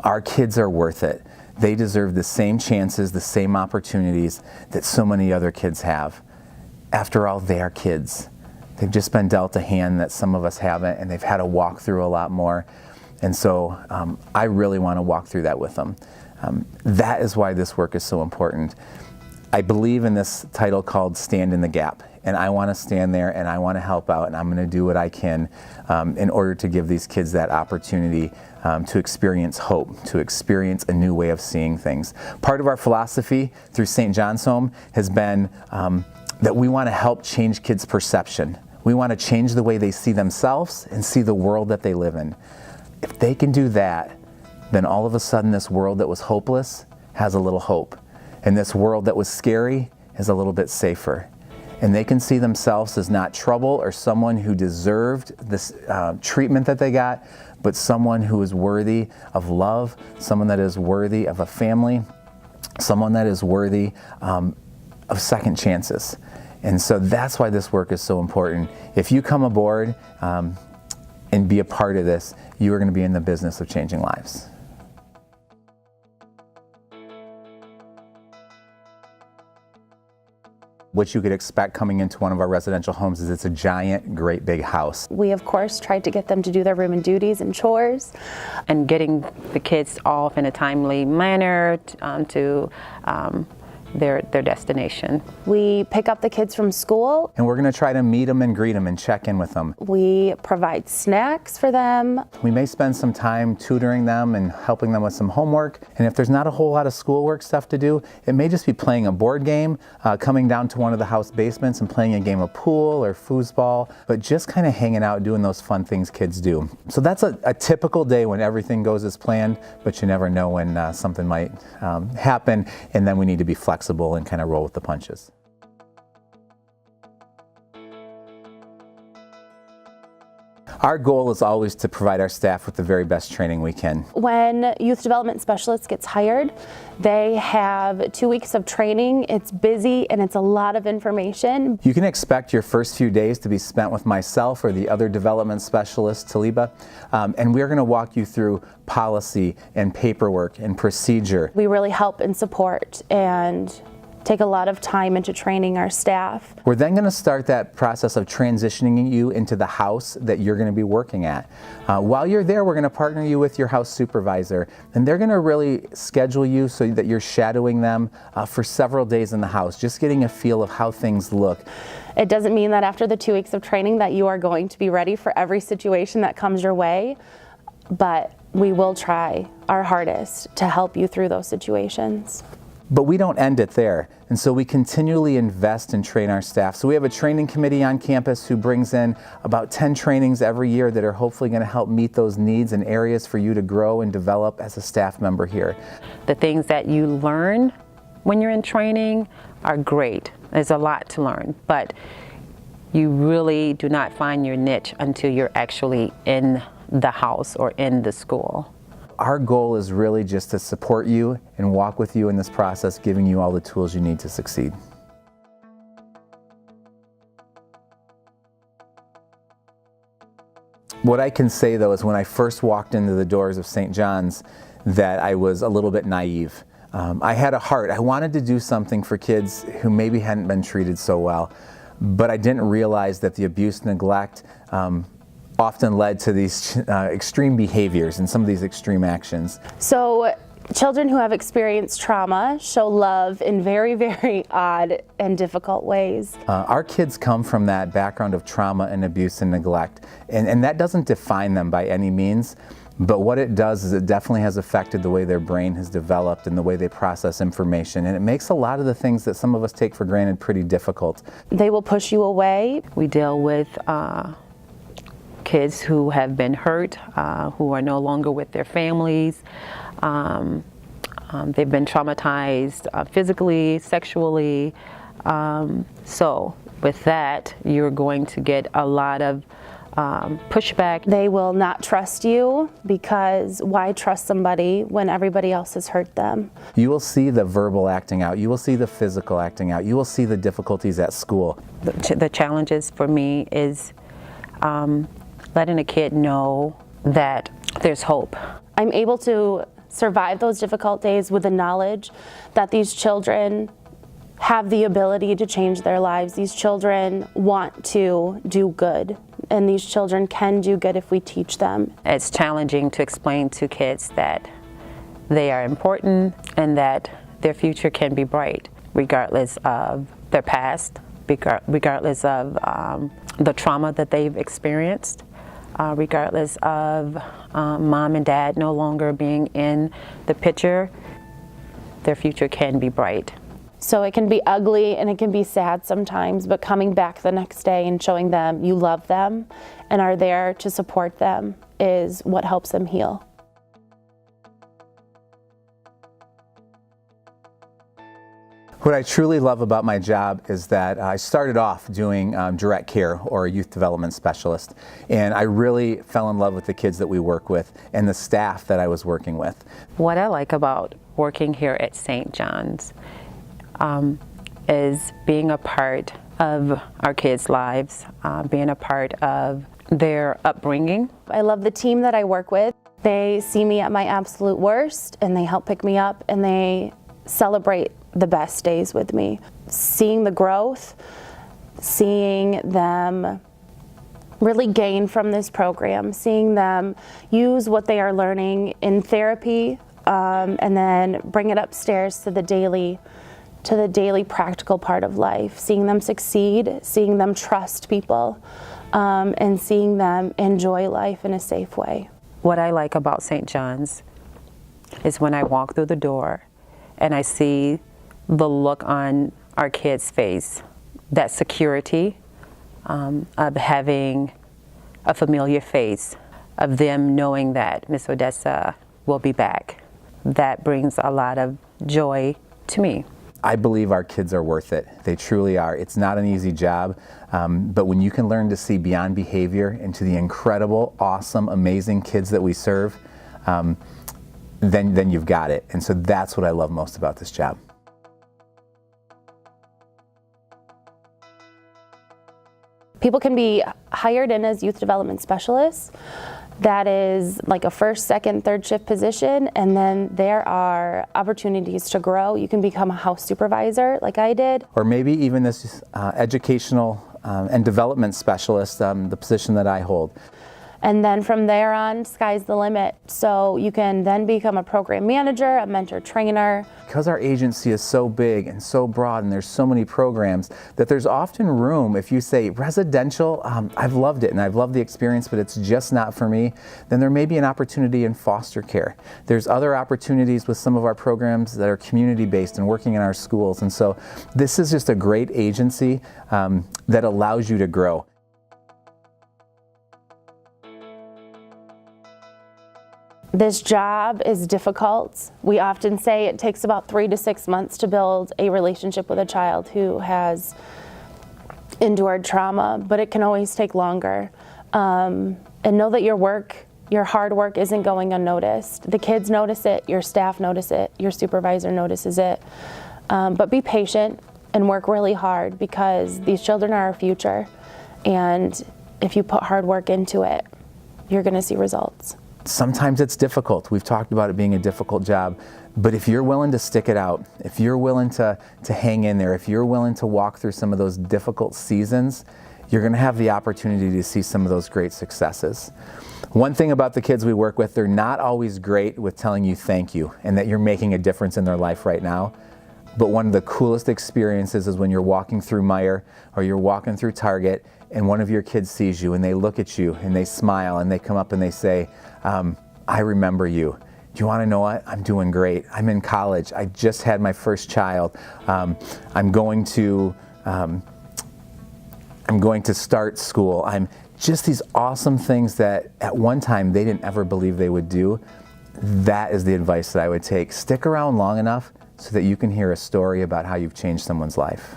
Our kids are worth it. They deserve the same chances, the same opportunities that so many other kids have. After all, they are kids. They've just been dealt a hand that some of us haven't, and they've had to walk through a lot more. And so I really want to walk through that with them. That is why this work is so important. I believe in this title called Stand in the Gap, and I want to stand there and I want to help out, and I'm going to do what I can in order to give these kids that opportunity to experience hope, to experience a new way of seeing things. Part of our philosophy through St. John's Home has been that we want to help change kids' perception. We want to change the way they see themselves and see the world that they live in. If they can do that, then all of a sudden this world that was hopeless has a little hope. And this world that was scary is a little bit safer. And they can see themselves as not trouble or someone who deserved this treatment that they got, but someone who is worthy of love, someone that is worthy of a family, someone that is worthy of second chances. And so that's why this work is so important. If you come aboard and be a part of this, you are going to be in the business of changing lives. What you could expect coming into one of our residential homes is it's a giant, great big house. We, of course, tried to get them to do their room and duties and chores. And getting the kids off in a timely manner to their destination. We pick up the kids from school. And we're going to try to meet them and greet them and check in with them. We provide snacks for them. We may spend some time tutoring them and helping them with some homework. And if there's not a whole lot of schoolwork stuff to do, it may just be playing a board game, coming down to one of the house basements and playing a game of pool or foosball, but just kind of hanging out doing those fun things kids do. So that's a typical day when everything goes as planned, but you never know when something might happen, and then we need to be flexible and kind of roll with the punches. Our goal is always to provide our staff with the very best training we can. When youth development specialist gets hired, they have 2 weeks of training. It's busy and it's a lot of information. You can expect your first few days to be spent with myself or the other development specialist, Taliba, and we're going to walk you through policy and paperwork and procedure. We really help and support and take a lot of time into training our staff. We're then going to start that process of transitioning you into the house that you're going to be working at. While you're there, we're going to partner you with your house supervisor, and they're going to really schedule you so that you're shadowing them for several days in the house, just getting a feel of how things look. It doesn't mean that after the 2 weeks of training that you are going to be ready for every situation that comes your way, but we will try our hardest to help you through those situations. But we don't end it there, and so we continually invest and train our staff. So we have a training committee on campus who brings in about 10 trainings every year that are hopefully going to help meet those needs and areas for you to grow and develop as a staff member here. The things that you learn when you're in training are great. There's a lot to learn, but you really do not find your niche until you're actually in the house or in the school. Our goal is really just to support you and walk with you in this process, giving you all the tools you need to succeed. What I can say though is when I first walked into the doors of St. John's that I was a little bit naive. I had a heart. I wanted to do something for kids who maybe hadn't been treated so well, but I didn't realize that the abuse, neglect, often led to these extreme behaviors and some of these extreme actions. So children who have experienced trauma show love in very, very odd and difficult ways. Our kids come from that background of trauma and abuse and neglect, and that doesn't define them by any means, but what it does is it definitely has affected the way their brain has developed and the way they process information, and it makes a lot of the things that some of us take for granted pretty difficult. They will push you away. We deal with kids who have been hurt, who are no longer with their families. They've been traumatized physically, sexually. So with that, you're going to get a lot of pushback. They will not trust you because why trust somebody when everybody else has hurt them? You will see the verbal acting out. You will see the physical acting out. You will see the difficulties at school. The challenges for me is letting a kid know that there's hope. I'm able to survive those difficult days with the knowledge that these children have the ability to change their lives. These children want to do good, and these children can do good if we teach them. It's challenging to explain to kids that they are important and that their future can be bright, regardless of their past, regardless of the trauma that they've experienced, regardless of mom and dad no longer being in the picture. Their future can be bright. So it can be ugly and it can be sad sometimes, but coming back the next day and showing them you love them and are there to support them is what helps them heal. What I truly love about my job is that I started off doing direct care or a youth development specialist, and I really fell in love with the kids that we work with and the staff that I was working with. What I like about working here at St. John's is being a part of our kids' lives, being a part of their upbringing. I love the team that I work with. They see me at my absolute worst and they help pick me up and they celebrate the best days with me. Seeing the growth, seeing them really gain from this program, seeing them use what they are learning in therapy and then bring it upstairs to the daily practical part of life, seeing them succeed, seeing them trust people, and seeing them enjoy life in a safe way. What I like about St. John's is when I walk through the door and I see the look on our kids' face, that security of having a familiar face, of them knowing that Miss Odessa will be back. That brings a lot of joy to me. I believe our kids are worth it. They truly are. It's not an easy job, but when you can learn to see beyond behavior into the incredible, awesome, amazing kids that we serve, then you've got it. And so that's what I love most about this job. People can be hired in as youth development specialists. That is like a first, second, third shift position, and then there are opportunities to grow. You can become a house supervisor like I did. Or maybe even this educational and development specialist, the position that I hold. And then from there on, sky's the limit. So you can then become a program manager, a mentor trainer. Because our agency is so big and so broad and there's so many programs, that there's often room, if you say residential, I've loved it and I've loved the experience, but it's just not for me, then there may be an opportunity in foster care. There's other opportunities with some of our programs that are community-based and working in our schools. And so this is just a great agency that allows you to grow. This job is difficult. We often say it takes about 3 to 6 months to build a relationship with a child who has endured trauma, but it can always take longer. And know that your hard work isn't going unnoticed. The kids notice it, your staff notice it, your supervisor notices it. But be patient and work really hard because these children are our future. And if you put hard work into it, you're going to see results. Sometimes it's difficult. We've talked about it being a difficult job, but if you're willing to stick it out, if you're willing to hang in there, if you're willing to walk through some of those difficult seasons, you're going to have the opportunity to see some of those great successes. One thing about the kids we work with, they're not always great with telling you thank you and that you're making a difference in their life right now. But one of the coolest experiences is when you're walking through Meijer or you're walking through Target and one of your kids sees you and they look at you and they smile and they come up and they say, I remember you. Do you want to know what? I'm doing great. I'm in college. I just had my first child. I'm going to start school. I'm just these awesome things that at one time they didn't ever believe they would do. That is the advice that I would take. Stick around long enough so that you can hear a story about how you've changed someone's life.